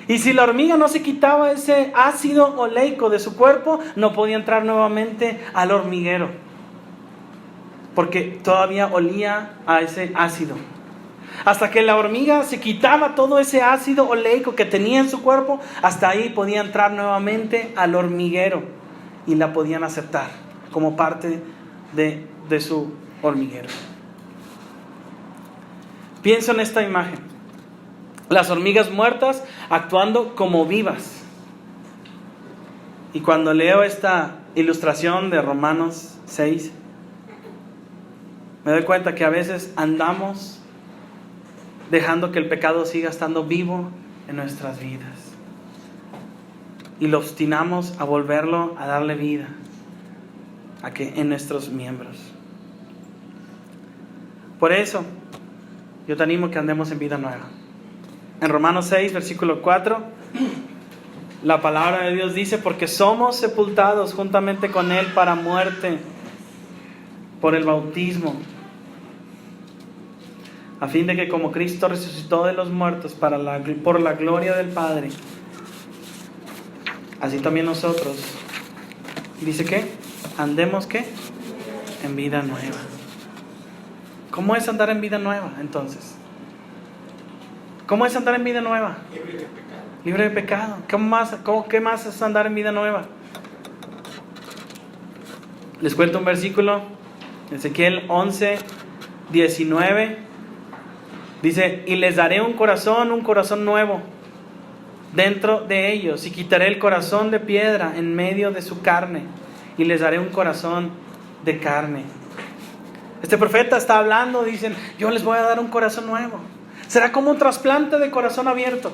Y si la hormiga no se quitaba ese ácido oleico de su cuerpo, no podía entrar nuevamente al hormiguero, porque todavía olía a ese ácido. Hasta que la hormiga se quitaba todo ese ácido oleico que tenía en su cuerpo, hasta ahí podía entrar nuevamente al hormiguero y la podían aceptar como parte de su hormiguero. Pienso en esta imagen: las hormigas muertas actuando como vivas. Y cuando leo esta ilustración de Romanos 6, me doy cuenta que a veces andamos dejando que el pecado siga estando vivo en nuestras vidas, y lo obstinamos a volverlo a darle vida en nuestros miembros. Por eso yo te animo que andemos en vida nueva. En Romanos 6, versículo 4, la palabra de Dios dice: porque somos sepultados juntamente con Él para muerte por el bautismo, a fin de que como Cristo resucitó de los muertos por la gloria del Padre, así también nosotros, dice que andemos ¿qué? En vida nueva. ¿Cómo es andar en vida nueva entonces? ¿Cómo es andar en vida nueva? Libre de pecado. ¿Qué más es andar en vida nueva? Les cuento un versículo, Ezequiel 11, 19. Dice: y les daré un corazón nuevo dentro de ellos, y quitaré el corazón de piedra en medio de su carne, y les daré un corazón de carne. Este profeta está hablando, dicen: yo les voy a dar un corazón nuevo. Será como un trasplante de corazón abierto.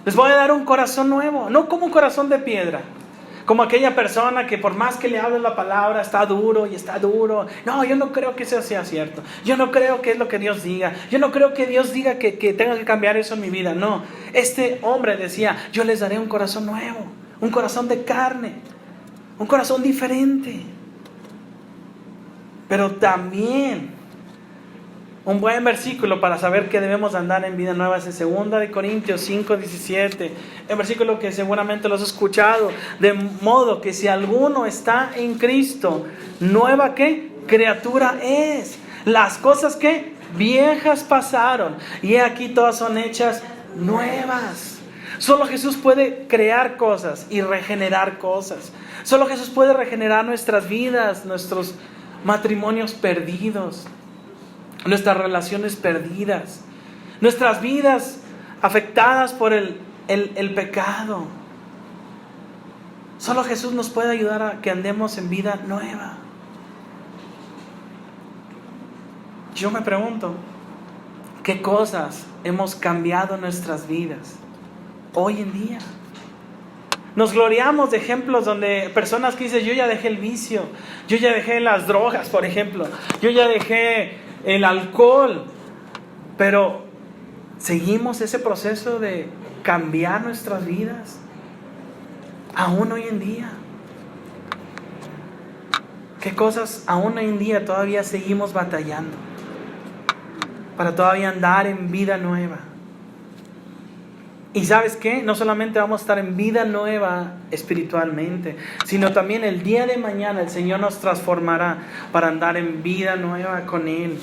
Les voy a dar un corazón nuevo, no como un corazón de piedra, como aquella persona que por más que le hables la palabra está duro y está duro. No, yo no creo que eso sea cierto. Yo no creo que es lo que Dios diga. Yo no creo que Dios diga que tenga que cambiar eso en mi vida. No, este hombre decía: yo les daré un corazón nuevo, un corazón de carne, un corazón diferente. Pero también Un buen versículo para saber que debemos andar en vida nueva es en 2 Corintios 5:17. El versículo que seguramente lo has escuchado. De modo que si alguno está en Cristo, ¿nueva qué? Criatura es. Las cosas que viejas pasaron, y aquí todas son hechas nuevas. Solo Jesús puede crear cosas y regenerar cosas. Solo Jesús puede regenerar nuestras vidas, nuestros matrimonios perdidos, nuestras relaciones perdidas, nuestras vidas afectadas por el pecado. Solo Jesús nos puede ayudar a que andemos en vida nueva. Yo me pregunto, ¿qué cosas hemos cambiado en nuestras vidas hoy en día? Nos gloriamos de ejemplos donde personas que dicen, yo ya dejé el vicio, yo ya dejé las drogas, por ejemplo, yo ya dejé el alcohol, pero seguimos ese proceso de cambiar nuestras vidas aún hoy en día. ¿Qué cosas aún hoy en día todavía seguimos batallando para todavía andar en vida nueva? Y ¿sabes qué? No solamente vamos a estar en vida nueva espiritualmente, sino también el día de mañana el Señor nos transformará para andar en vida nueva con Él.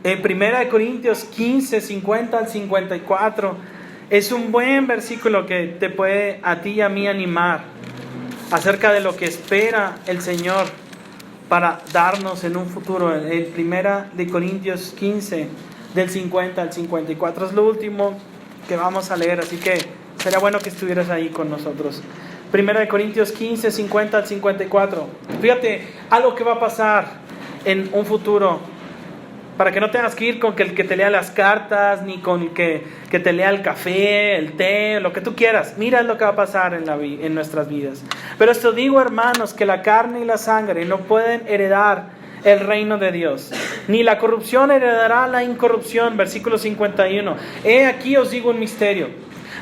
En 1 Corintios 15, 50 al 54 es un buen versículo que te puede a ti y a mí animar acerca de lo que espera el Señor para darnos en un futuro. En 1 Corintios 15, del 50 al 54 es lo último que vamos a leer, así que sería bueno que estuvieras ahí con nosotros. 1 Corintios 15, 50 al 54. Fíjate, algo que va a pasar en un futuro, para que no tengas que ir con el que te lea las cartas, ni con el que te lea el café, el té, lo que tú quieras. Mira lo que va a pasar en nuestras vidas. Pero esto digo, hermanos, que la carne y la sangre no pueden heredar el reino de Dios, ni la corrupción heredará la incorrupción. Versículo 51. He aquí os digo un misterio: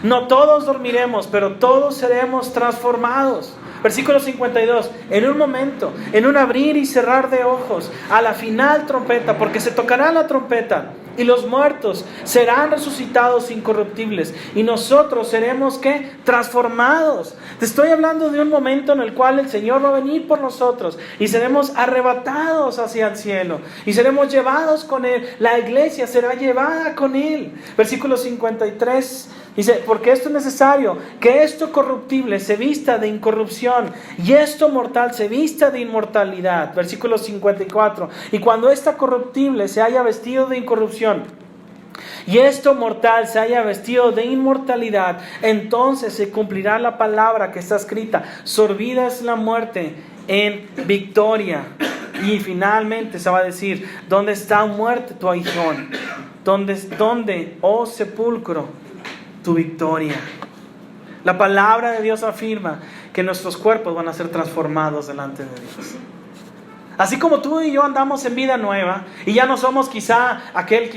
no todos dormiremos, pero todos seremos transformados. Versículo 52. En un momento, en un abrir y cerrar de ojos, a la final trompeta, porque se tocará la trompeta, y los muertos serán resucitados incorruptibles, y nosotros seremos ¿qué? Transformados. Te estoy hablando de un momento en el cual el Señor va a venir por nosotros y seremos arrebatados hacia el cielo y seremos llevados con Él. La iglesia será llevada con Él. Versículo 53 dice: porque esto es necesario, que esto corruptible se vista de incorrupción y esto mortal se vista de inmortalidad. Versículo 54. Y cuando esta corruptible se haya vestido de incorrupción y esto mortal se haya vestido de inmortalidad, entonces se cumplirá la palabra que está escrita: sorbida es la muerte en victoria. Y finalmente se va a decir: ¿dónde está muerte tu aguijón? ¿Dónde, oh sepulcro, tu victoria? La palabra de Dios afirma que nuestros cuerpos van a ser transformados delante de Dios. Así como tú y yo andamos en vida nueva y ya no somos aquel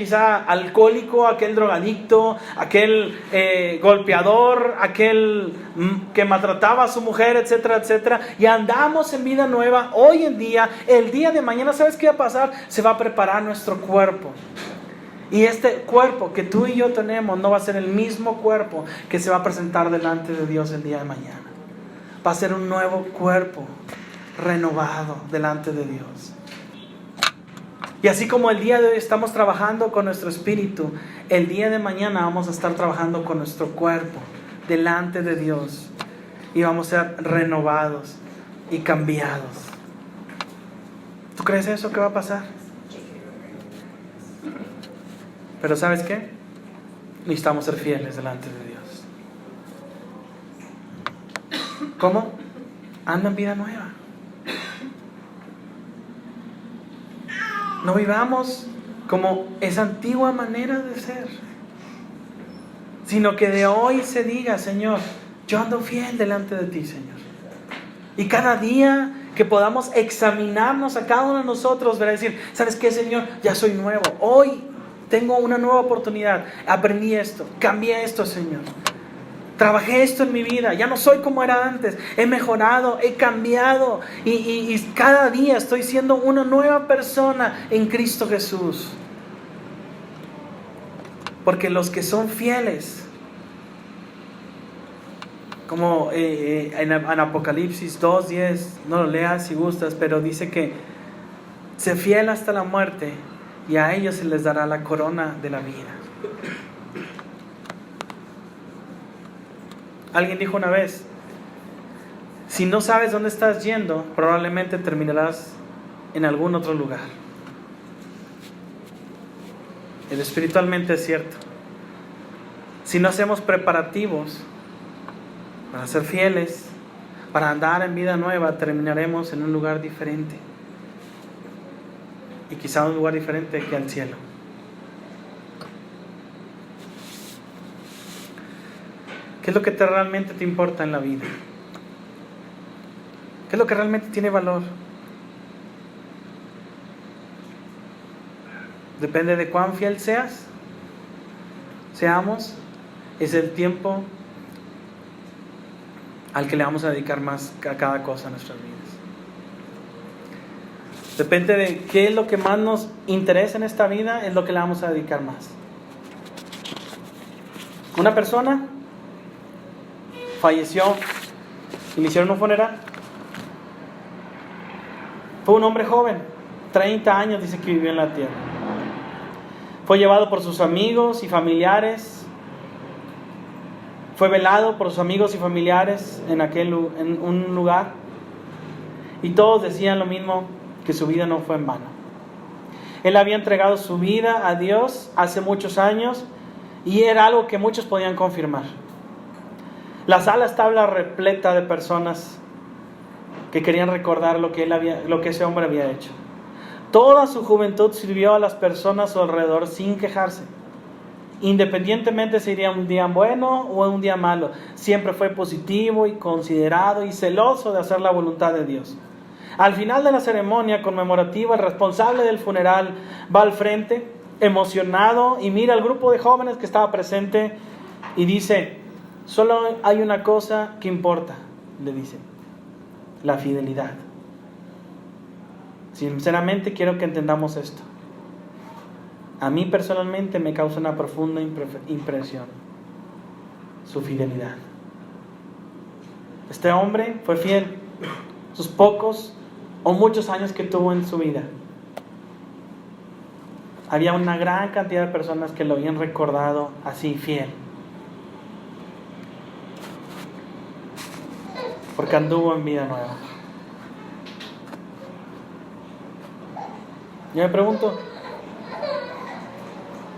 alcohólico, aquel drogadicto, aquel golpeador, aquel que maltrataba a su mujer, etcétera, etcétera, y andamos en vida nueva hoy en día. El día de mañana, ¿sabes qué va a pasar? Se va a preparar nuestro cuerpo. Y este cuerpo que tú y yo tenemos no va a ser el mismo cuerpo que se va a presentar delante de Dios el día de mañana. Va a ser un nuevo cuerpo renovado delante de Dios. Y así como el día de hoy estamos trabajando con nuestro espíritu, el día de mañana vamos a estar trabajando con nuestro cuerpo delante de Dios y vamos a ser renovados y cambiados. ¿Tú crees eso que va a pasar? Pero ¿sabes qué? Necesitamos ser fieles delante de Dios. ¿Cómo? Anda en vida nueva. No vivamos como esa antigua manera de ser, sino que de hoy se diga: Señor, yo ando fiel delante de ti, Señor. Y cada día que podamos examinarnos a cada uno de nosotros, para decir: ¿sabes qué, Señor? Ya soy nuevo. Hoy tengo una nueva oportunidad. Aprendí esto, cambié esto, Señor. Trabajé esto en mi vida, ya no soy como era antes, he mejorado, he cambiado y cada día estoy siendo una nueva persona en Cristo Jesús. Porque los que son fieles, como en Apocalipsis 2:10, no lo leas si gustas, pero dice que sé fiel hasta la muerte y a ellos se les dará la corona de la vida. Alguien dijo una vez, si no sabes dónde estás yendo, probablemente terminarás en algún otro lugar. Espiritualmente es cierto. Si no hacemos preparativos para ser fieles, para andar en vida nueva, terminaremos en un lugar diferente. Y quizá un lugar diferente que al cielo. ¿Qué es lo que realmente te importa en la vida? ¿Qué es lo que realmente tiene valor? Depende de cuán fiel seamos, es el tiempo al que le vamos a dedicar más a cada cosa en nuestras vidas. Depende de qué es lo que más nos interesa en esta vida, es lo que le vamos a dedicar más. Una persona falleció y le hicieron un funeral. Fue un hombre joven, 30 años dice que vivió en la tierra. Fue llevado por sus amigos y familiares. Fue velado por sus amigos y familiares en un lugar. Y todos decían lo mismo, que su vida no fue en vano. Él había entregado su vida a Dios hace muchos años y era algo que muchos podían confirmar. La sala estaba repleta de personas que querían recordar lo que ese hombre había hecho. Toda su juventud sirvió a las personas a su alrededor sin quejarse. Independientemente si iría un día bueno o un día malo, siempre fue positivo y considerado y celoso de hacer la voluntad de Dios. Al final de la ceremonia conmemorativa, el responsable del funeral va al frente, emocionado, y mira al grupo de jóvenes que estaba presente y dice: solo hay una cosa que importa, le dice: la fidelidad. Sinceramente quiero que entendamos esto. A mí personalmente me causa una profunda impresión su fidelidad. Este hombre fue fiel sus pocos o muchos años que tuvo en su vida. Había una gran cantidad de personas que lo habían recordado así, fiel, porque anduvo en vida nueva. Yo me pregunto,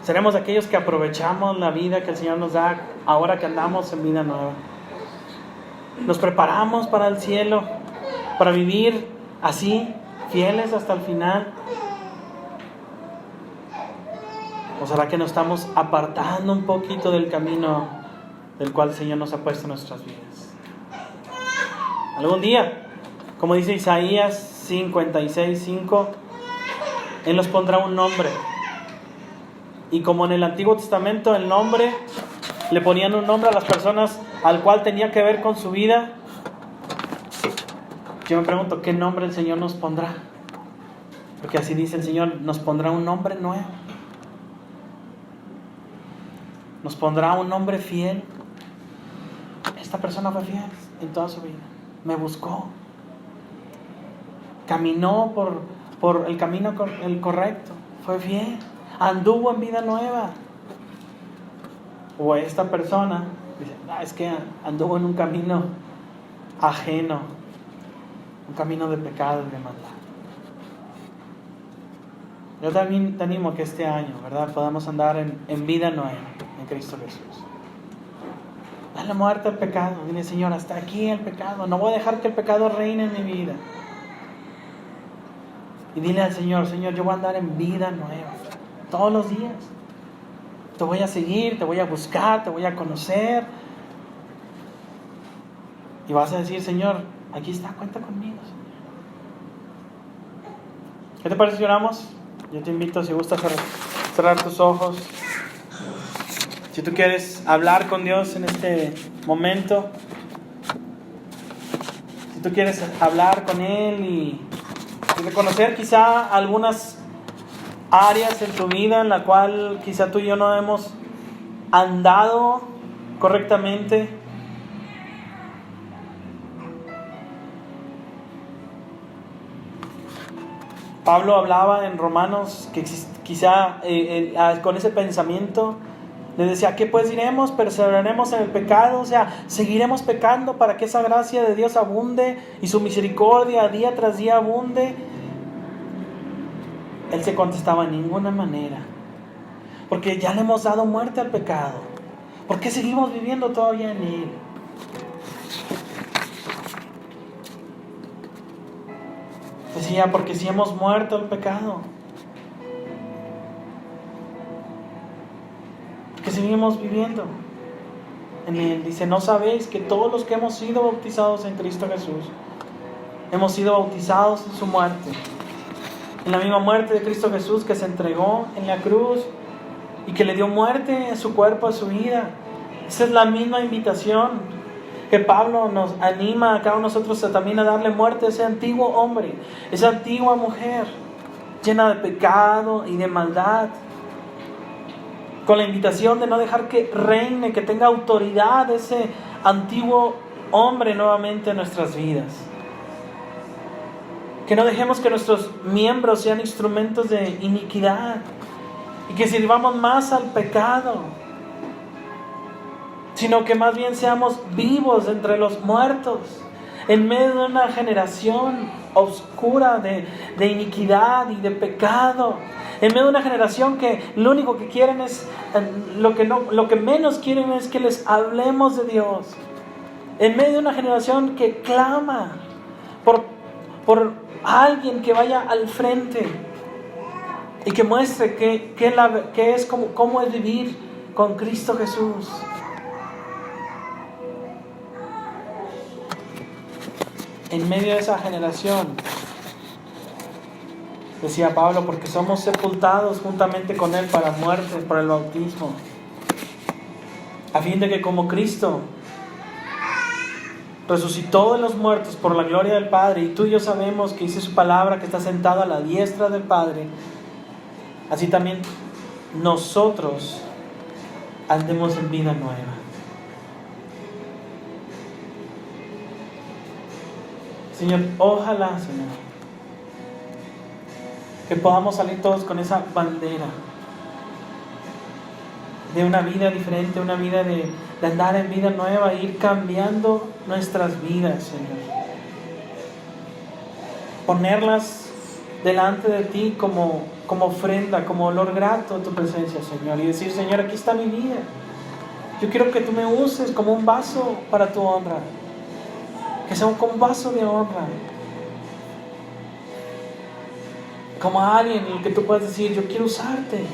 ¿seremos aquellos que aprovechamos la vida que el Señor nos da ahora que andamos en vida nueva? ¿Nos preparamos para el cielo, para vivir así, fieles hasta el final? ¿O será que nos estamos apartando un poquito del camino del cual el Señor nos ha puesto en nuestras vidas? Algún día, como dice Isaías 56:5, Él nos pondrá un nombre. Y como en el Antiguo Testamento el nombre, le ponían un nombre a las personas al cual tenía que ver con su vida, yo me pregunto, ¿qué nombre el Señor nos pondrá? Porque así dice el Señor, nos pondrá un nombre nuevo. Nos pondrá un nombre fiel. Esta persona fue fiel en toda su vida. Me buscó. Caminó por el camino el correcto. Fue fiel. Anduvo en vida nueva. O esta persona dice, es que anduvo en un camino ajeno, un camino de pecado y de maldad. Yo también te animo a que este año, ¿verdad?, podamos andar en vida nueva en Cristo Jesús. Dale muerte al pecado. Dile: Señor, hasta aquí el pecado. No voy a dejar que el pecado reine en mi vida. Y dile al Señor: Señor, yo voy a andar en vida nueva todos los días. Te voy a seguir, te voy a buscar, te voy a conocer. Y vas a decir: Señor, aquí está, cuenta conmigo, Señor. ¿Qué te parece si oramos? Yo te invito, si gustas, a cerrar tus ojos. Si Si tú quieres hablar con Dios en este momento, si tú quieres hablar con Él y reconocer quizá algunas áreas en tu vida en la cual quizá tú y yo no hemos andado correctamente, Pablo hablaba en Romanos que quizá con ese pensamiento le decía: ¿qué pues diremos? ¿Perseveraremos en el pecado? O sea, ¿seguiremos pecando para que esa gracia de Dios abunde y su misericordia día tras día abunde? Él se contestaba: en ninguna manera, porque ya le hemos dado muerte al pecado. ¿Por qué seguimos viviendo todavía en él? Decía: porque si hemos muerto al pecado, porque seguimos viviendo en él. Dice: ¿no sabéis que todos los que hemos sido bautizados en Cristo Jesús, hemos sido bautizados en su muerte? En la misma muerte de Cristo Jesús, que se entregó en la cruz y que le dio muerte a su cuerpo, a su vida. Esa es la misma invitación que Pablo nos anima a cada uno de nosotros también a darle muerte a ese antiguo hombre, esa antigua mujer llena de pecado y de maldad, con la invitación de no dejar que reine, que tenga autoridad ese antiguo hombre nuevamente en nuestras vidas. Que no dejemos que nuestros miembros sean instrumentos de iniquidad y que sirvamos más al pecado, sino que más bien seamos vivos entre los muertos, en medio de una generación oscura de iniquidad y de pecado, en medio de una generación que lo único que quieren es, lo que menos quieren es que les hablemos de Dios, en medio de una generación que clama por alguien que vaya al frente y que muestre cómo es vivir con Cristo Jesús. En medio de esa generación, decía Pablo, porque somos sepultados juntamente con Él para muerte por el bautismo, a fin de que como Cristo resucitó de los muertos por la gloria del Padre, y tú y yo sabemos que dice su palabra que está sentado a la diestra del Padre, así también nosotros andemos en vida nueva. Señor, ojalá, Señor, que podamos salir todos con esa bandera de una vida diferente, una vida de andar en vida nueva, e ir cambiando nuestras vidas, Señor. Ponerlas delante de ti como ofrenda, como olor grato a tu presencia, Señor. Y decir: Señor, aquí está mi vida. Yo quiero que tú me uses como un vaso para tu honra. Que sea como un vaso de honra. Como alguien en el que tú puedas decir: yo quiero usarte.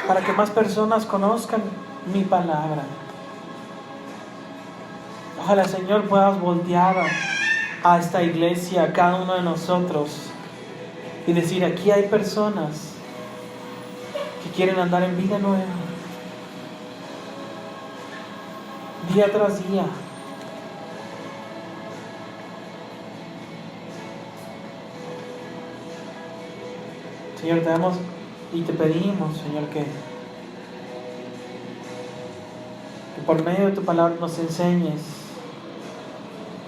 Para que más personas conozcan mi palabra. Ojalá, Señor, puedas voltear a esta iglesia, a cada uno de nosotros, y decir: aquí hay personas que quieren andar en vida nueva, día tras día. Señor, te damos y te pedimos, Señor, que por medio de tu palabra nos enseñes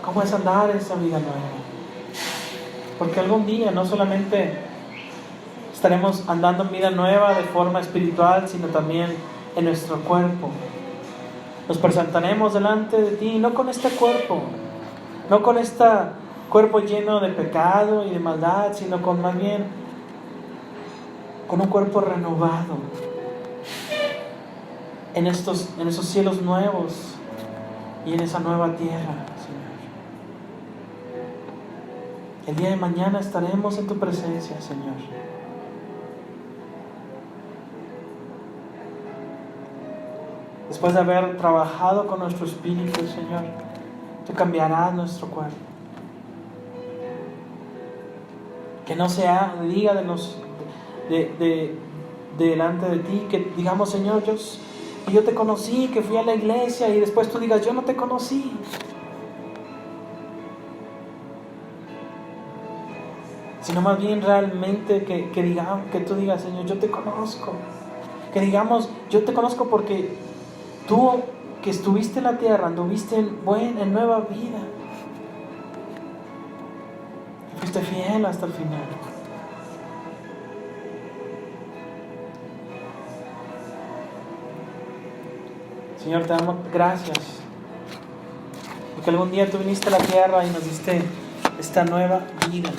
cómo es andar esa vida nueva. Porque algún día no solamente estaremos andando en vida nueva de forma espiritual, sino también en nuestro cuerpo. Nos presentaremos delante de ti, no con este cuerpo, no con este cuerpo lleno de pecado y de maldad, sino con más bien con un cuerpo renovado en esos cielos nuevos y en esa nueva tierra, Señor. El día de mañana estaremos en tu presencia, Señor. Después de haber trabajado con nuestro espíritu, Señor, tú cambiarás nuestro cuerpo. Que no se diga delante de ti, que digamos, Señor, yo te conocí, que fui a la iglesia, y después tú digas, yo no te conocí. Sino más bien realmente que digamos, que tú digas, Señor, yo te conozco. Que digamos, yo te conozco porque tú que estuviste en la tierra, anduviste en nueva vida. Fuiste fiel hasta el final. Señor, te damos gracias. Porque algún día tú viniste a la tierra y nos diste esta nueva vida.